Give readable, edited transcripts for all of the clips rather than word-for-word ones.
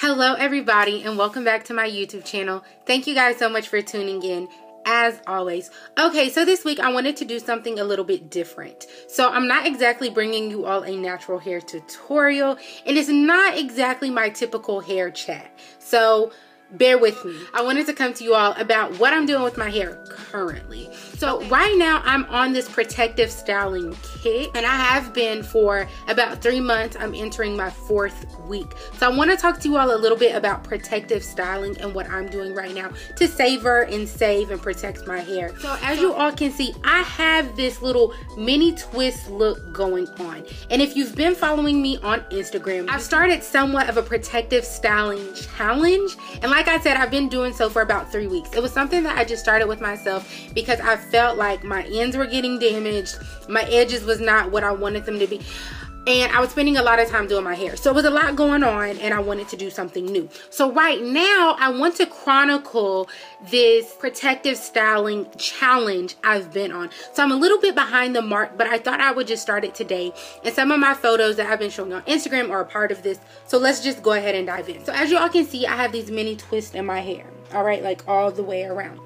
Hello everybody and welcome back to my YouTube channel. Thank you guys so much for tuning in as always. Okay, so this week I wanted to do something a little bit different. So I'm not exactly bringing you all a natural hair tutorial. It is not exactly my typical hair chat. So bear with me. I wanted to come to you all about what I'm doing with my hair currently. So right now I'm on this protective styling kit and I have been for about 3 months. I'm entering my 4th week. So I want to talk to you all a little bit about protective styling and what I'm doing right now to savor and save and protect my hair. So as you all can see, I have this little mini twist look going on. And if you've been following me on Instagram, I've started somewhat of a protective styling challenge. And like I said, I've been doing so for about 3 weeks. It was something that I just started with myself because I felt like my ends were getting damaged. My edges was not what I wanted them to be. And I was spending a lot of time doing my hair. So it was a lot going on and I wanted to do something new. So right now I want to chronicle this protective styling challenge I've been on. So I'm a little bit behind the mark, but I thought I would just start it today. And some of my photos that I've been showing on Instagram are a part of this. So let's just go ahead and dive in. So as you all can see, I have these mini twists in my hair. All right, like all the way around.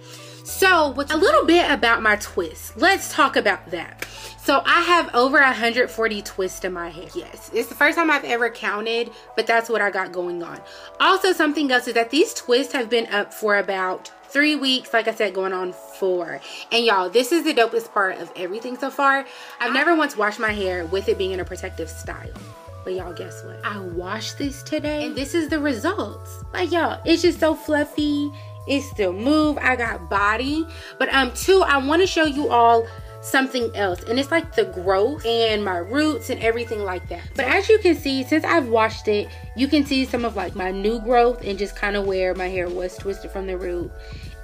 So with a little bit about my twists, let's talk about that. So I have over 140 twists in my hair. Yes, it's the first time I've ever counted, but that's what I got going on. Also, something else is that these twists have been up for about 3 weeks, like I said, going on 4. And y'all, this is the dopest part of everything so far. I've never once washed my hair with it being in a protective style. But y'all, guess what? I washed this today and this is the results. Like y'all, it's just so fluffy. It still move. I got body. But two, I want to show you all something else, and it's like the growth and my roots and everything like that. But as you can see, since I've washed it, you can see some of like my new growth and just kind of where my hair was twisted from the root,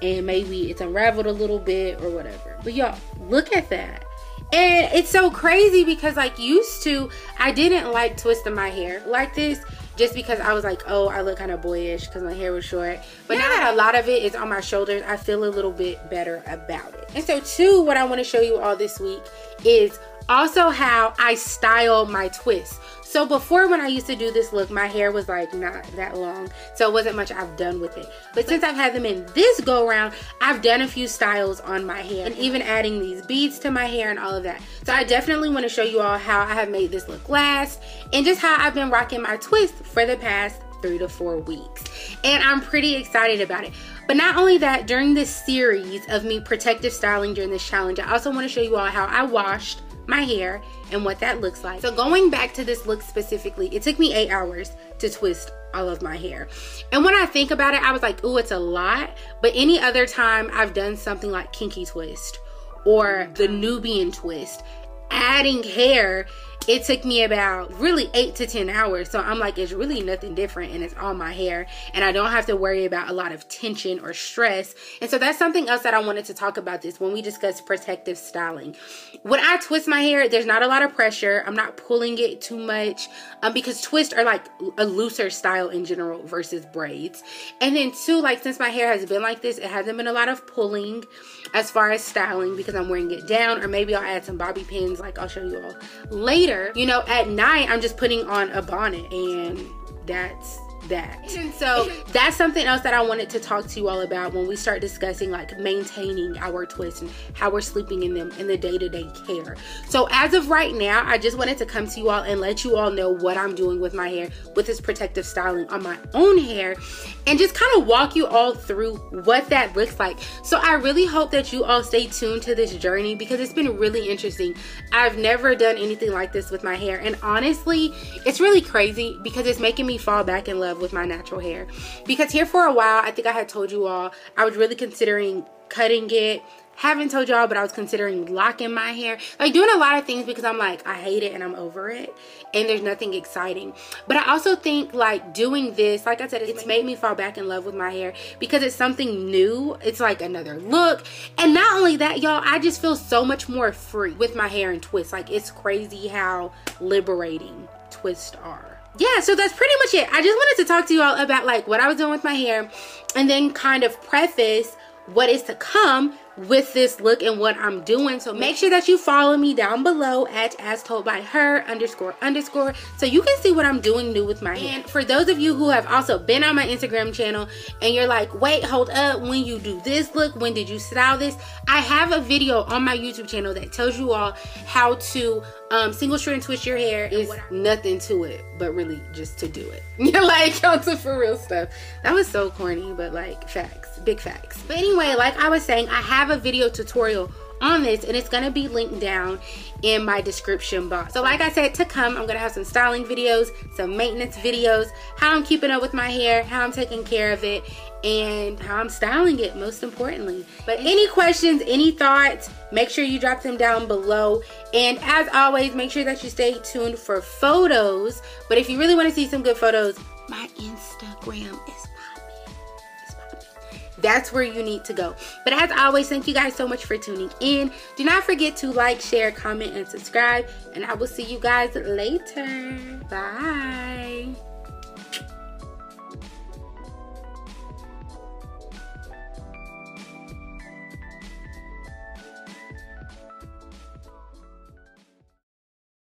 and maybe it's unraveled a little bit or whatever. But y'all, look at that. And it's so crazy because like used to, I didn't like twisting my hair like this just because I was like, oh, I look kind of boyish because my hair was short. But now that a lot of it is on my shoulders, I feel a little bit better about it. And so two, what I want to show you all this week is also how I style my twists. So before, when I used to do this look, my hair was like not that long, so it wasn't much I've done with it. But since I've had them in this go around, I've done a few styles on my hair and even adding these beads to my hair and all of that. So I definitely want to show you all how I have made this look last and just how I've been rocking my twist for the past 3 to 4 weeks. And I'm pretty excited about it. But not only that, during this series of me protective styling during this challenge, I also want to show you all how I washed my hair and what that looks like. So going back to this look specifically, it took me 8 hours to twist all of my hair. And when I think about it, I was like, ooh, it's a lot. But any other time I've done something like kinky twist or the Nubian twist, adding hair, it took me about really 8 to 10 hours. So I'm like, it's really nothing different and it's all my hair and I don't have to worry about a lot of tension or stress. And so that's something else that I wanted to talk about this when we discuss protective styling. When I twist my hair, there's not a lot of pressure. I'm not pulling it too much because twists are like a looser style in general versus braids. And then two, like since my hair has been like this, it hasn't been a lot of pulling as far as styling because I'm wearing it down, or maybe I'll add some bobby pins like I'll show you all later. You know, at night I'm just putting on a bonnet and that's that. And so that's something else that I wanted to talk to you all about when we start discussing like maintaining our twists and how we're sleeping in them in the day-to-day care. So as of right now, I just wanted to come to you all and let you all know what I'm doing with my hair with this protective styling on my own hair and just kind of walk you all through what that looks like. So I really hope that you all stay tuned to this journey because it's been really interesting. I've never done anything like this with my hair, and honestly, it's really crazy because it's making me fall back in love with my natural hair. Because here for a while, I think I had told you all, I was really considering cutting it. Haven't told y'all, but I was considering locking my hair, like doing a lot of things because I'm like, I hate it and I'm over it and there's nothing exciting. But I also think like doing this, like I said, it's made me fall back in love with my hair because it's something new. It's like another look. And not only that, y'all, I just feel so much more free with my hair and twists. Like it's crazy how liberating twists are. Yeah, so that's pretty much it. I just wanted to talk to you all about like what I was doing with my hair and then kind of preface what is to come with this look and what I'm doing. So make sure that you follow me down below at @astoldbyher__ so you can see what I'm doing new with my hair. And for those of you who have also been on my Instagram channel and you're like, wait, hold up, when you do this look, when did you style this? I have a video on my YouTube channel that tells you all how to single strand twist your hair. Is nothing to it but really just to do it. You're like, on to for real stuff. That was so corny, but like facts, big facts. But anyway, like I was saying, I have a video tutorial on this and it's gonna be linked down in my description box. So like I said, to come, I'm gonna have some styling videos, some maintenance videos, how I'm keeping up with my hair, how I'm taking care of it, and how I'm styling it, most importantly. But any questions, any thoughts, make sure you drop them down below. And as always, make sure that you stay tuned for photos. But if you really want to see some good photos, my Instagram is that's where you need to go. But as always, thank you guys so much for tuning in. Do not forget to like, share, comment, and subscribe. And I will see you guys later. Bye.